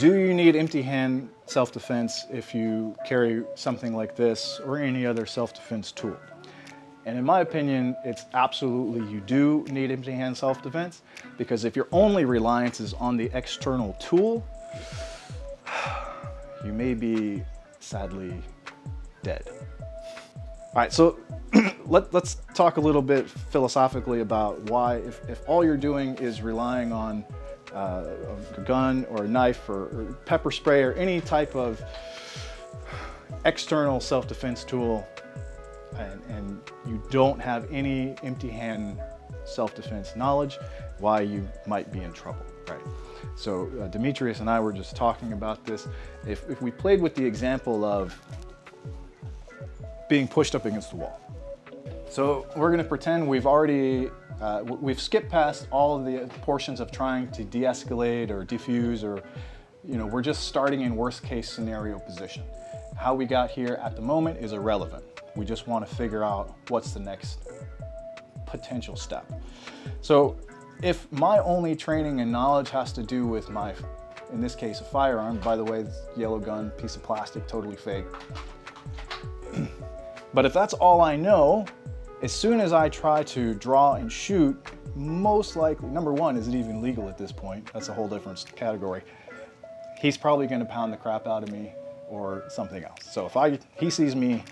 Do you need empty hand self-defense if you carry something like this or any other self-defense tool? And in my opinion, it's absolutely you do need empty hand self-defense, because if your only reliance is on the external tool, you may be sadly dead. All right, so let's talk a little bit philosophically about why, if all you're doing is relying on a gun or a knife or pepper spray or any type of external self-defense tool, and you don't have any empty hand self-defense knowledge, why you might be in trouble, right? So Demetrius and I were just talking about this. If we played with the example of being pushed up against the wall. So we're gonna pretend we've skipped past all of the portions of trying to de-escalate or defuse, or we're just starting in worst case scenario position. How we got here at the moment is irrelevant. We just want to figure out what's the next potential step. So if my only training and knowledge has to do with my, in this case, a firearm, by the way, this yellow gun, piece of plastic, totally fake. But if that's all I know, as soon as I try to draw and shoot, most likely, number one, is it even legal at this point? That's a whole different category. He's probably going to pound the crap out of me or something else. So if he sees me,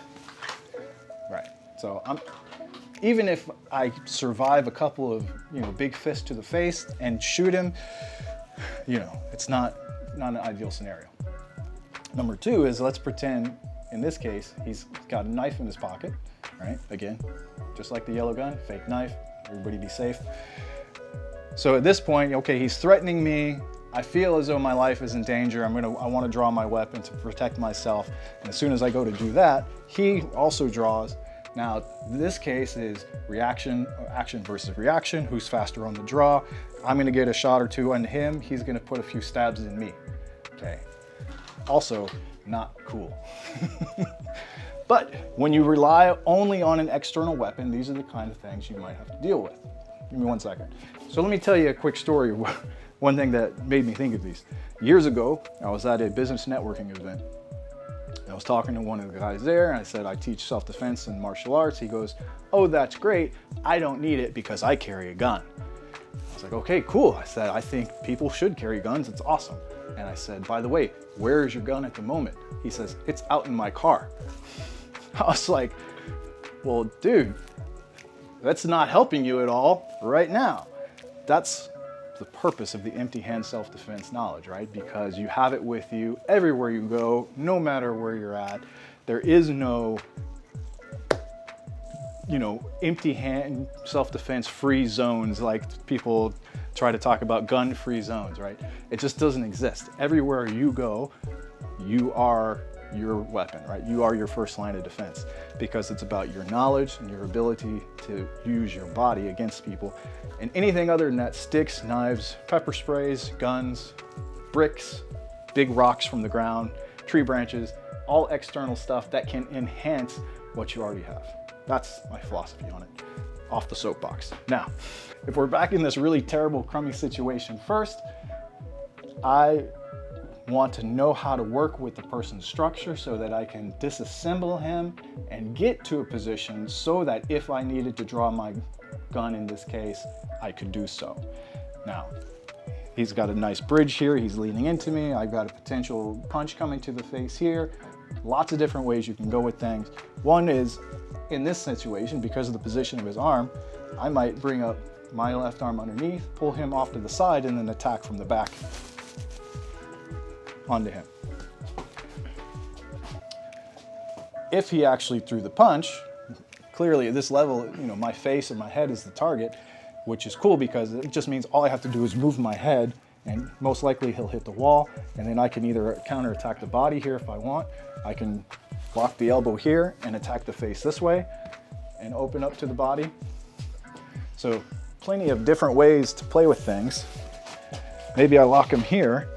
right. So even if I survive a couple of, big fists to the face and shoot him, it's not an ideal scenario. Number two is, let's pretend in this case, he's got a knife in his pocket, right? Again, just like the yellow gun, fake knife, everybody be safe. So at this point, okay, he's threatening me. I feel as though my life is in danger. I want to draw my weapon to protect myself. And as soon as I go to do that, he also draws. Now, this case is action versus reaction. Who's faster on the draw? I'm going to get a shot or two on him. He's going to put a few stabs in me. Okay. Also, not cool. But when you rely only on an external weapon, these are the kind of things you might have to deal with. Give me 1 second. So let me tell you a quick story. One thing that made me think of these. Years ago, I was at a business networking event. I was talking to one of the guys there, and I said, I teach self-defense and martial arts. He goes, oh, that's great. I don't need it because I carry a gun. I was like, okay, cool. I said, I think people should carry guns. It's awesome. And I said, by the way, where is your gun at the moment? He says, it's out in my car. I was like, well, dude, that's not helping you at all right now. That's the purpose of the empty hand self-defense knowledge, right? Because you have it with you everywhere you go, no matter where you're at. There is no, empty hand self-defense free zones like people try to talk about gun free zones, right? It just doesn't exist. Everywhere you go, you are your weapon, right? You are your first line of defense, because it's about your knowledge and your ability to use your body against people. And anything other than that, sticks, knives, pepper sprays, guns, bricks, big rocks from the ground, tree branches, all external stuff that can enhance what you already have. That's my philosophy on it. Off the soapbox. Now, if we're back in this really terrible, crummy situation, first, I want to know how to work with the person's structure so that I can disassemble him and get to a position so that if I needed to draw my gun in this case, I could do so. Now, he's got a nice bridge here. He's leaning into me. I've got a potential punch coming to the face here. Lots of different ways you can go with things. One is, in this situation, because of the position of his arm, I might bring up my left arm underneath, pull him off to the side, and then attack from the back onto him. If he actually threw the punch, clearly at this level, my face and my head is the target, which is cool because it just means all I have to do is move my head, and most likely he'll hit the wall, and then I can either counterattack the body here if I want. I can lock the elbow here and attack the face this way and open up to the body. So plenty of different ways to play with things. Maybe I lock him here.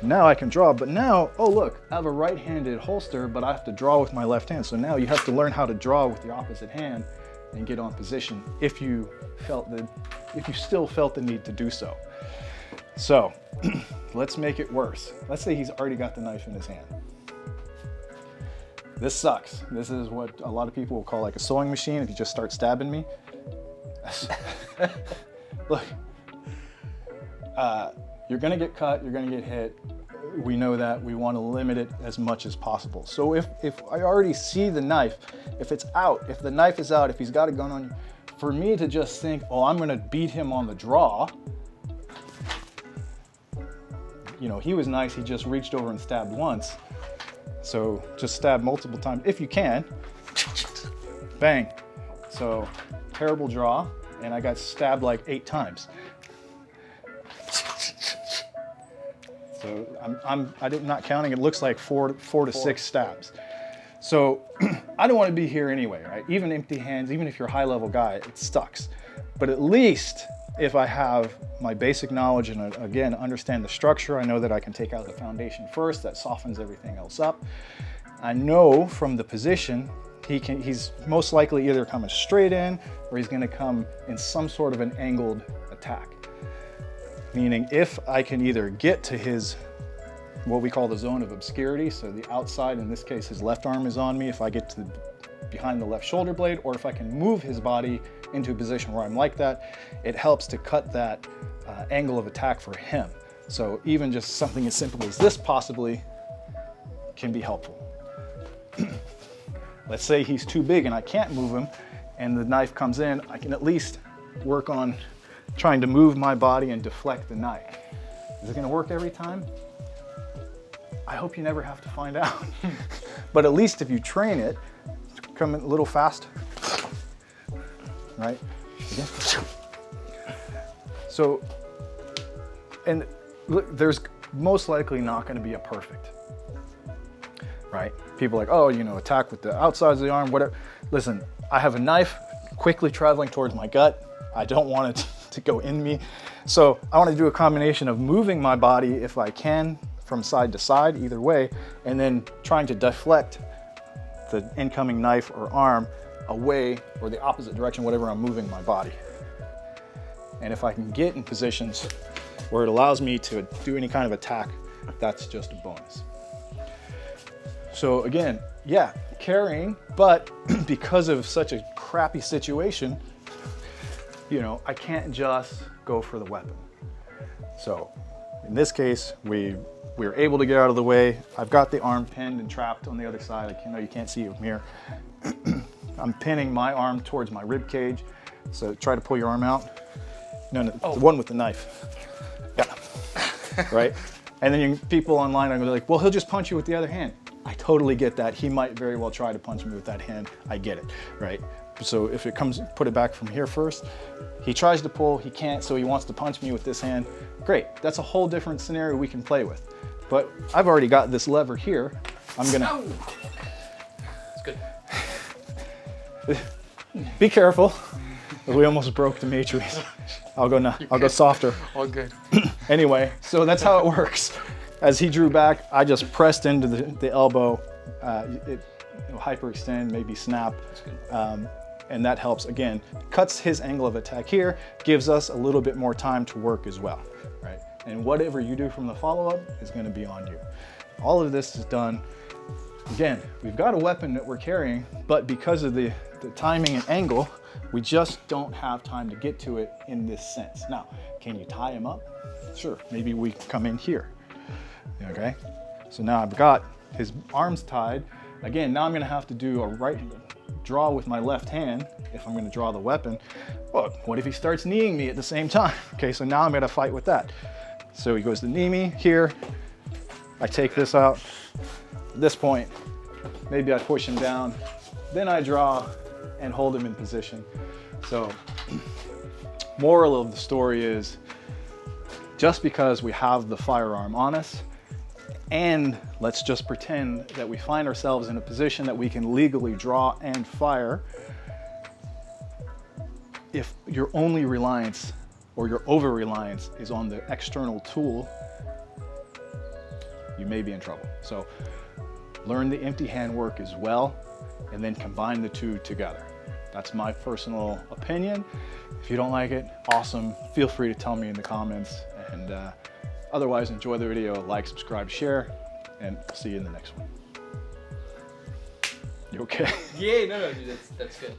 Now I can draw, but now, oh look, I have a right-handed holster, but I have to draw with my left hand. So now you have to learn how to draw with the opposite hand and get on position if you still felt the need to do so. So let's make it worse. Let's say he's already got the knife in his hand. This sucks. This is what a lot of people will call like a sewing machine if you just start stabbing me. Look, you're gonna get cut, you're gonna get hit. We know that. We want to limit it as much as possible. So if I already see the knife, if it's out, if the knife is out, if he's got a gun on you, for me to just think, oh, I'm gonna beat him on the draw, you know, he was nice, he just reached over and stabbed once. So just stab multiple times if you can. Bang. So terrible draw, and I got stabbed like 8 times. So I'm not counting. It looks like four to 6 stabs. So I don't want to be here anyway, right? Even empty hands, even if you're a high-level guy, it sucks. But at least if I have my basic knowledge and again understand the structure, I know that I can take out the foundation first. That softens everything else up. I know from the position he's most likely either coming straight in or he's going to come in some sort of an angled attack. Meaning if I can either get to his, what we call the zone of obscurity, so the outside, in this case his left arm is on me, if I get to behind the left shoulder blade, or if I can move his body into a position where I'm like that, it helps to cut that angle of attack for him. So even just something as simple as this possibly can be helpful. Let's say he's too big and I can't move him and the knife comes in, I can at least work on trying to move my body and deflect the knife. Is it gonna work every time? I hope you never have to find out. But at least if you train it, come in a little fast, right? Again. So, and look, there's most likely not gonna be a perfect, right? People are like, oh, you know, attack with the outsides of the arm, whatever. Listen, I have a knife quickly traveling towards my gut. I don't want it to go in me. So I want to do a combination of moving my body if I can from side to side, either way, and then trying to deflect the incoming knife or arm away or the opposite direction, whatever I'm moving my body. And if I can get in positions where it allows me to do any kind of attack, that's just a bonus. So again, yeah, carrying, but because of such a crappy situation, you know, I can't just go for the weapon. So in this case, we were able to get out of the way. I've got the arm pinned and trapped on the other side. You can't see it from here. I'm pinning my arm towards my rib cage. So try to pull your arm out. No, the one with the knife. Yeah, right? And then people online are gonna be like, well, he'll just punch you with the other hand. I totally get that. He might very well try to punch me with that hand. I get it, right? So if it comes, put it back from here first. He tries to pull, he can't, so he wants to punch me with this hand. Great, that's a whole different scenario we can play with. But I've already got this lever here. I'm gonna... It's good. Be careful. We almost broke the matrix. I'll go softer. All good. Anyway, so that's how it works. As he drew back, I just pressed into the elbow. It will hyperextend, maybe snap. And that helps, again, cuts his angle of attack here, gives us a little bit more time to work as well, right? And whatever you do from the follow-up is gonna be on you. All of this is done. Again, we've got a weapon that we're carrying, but because of the timing and angle, we just don't have time to get to it in this sense. Now, can you tie him up? Sure, maybe we come in here, okay? So now I've got his arms tied. Again, now I'm gonna have to do a right draw with my left hand if I'm gonna draw the weapon. Well, what if he starts kneeing me at the same time? Okay, so now I'm gonna fight with that. So he goes to knee me here. I take this out. At this point, maybe I push him down. Then I draw and hold him in position. So, moral of the story is, just because we have the firearm on us, and let's just pretend that we find ourselves in a position that we can legally draw and fire, if your only reliance or your over-reliance is on the external tool, you may be in trouble. So learn the empty hand work as well, and then combine the two together. That's my personal opinion. If you don't like it, awesome. Feel free to tell me in the comments, And otherwise, enjoy the video, like, subscribe, share, and I'll see you in the next one. You okay? Yeah, no, dude, that's good.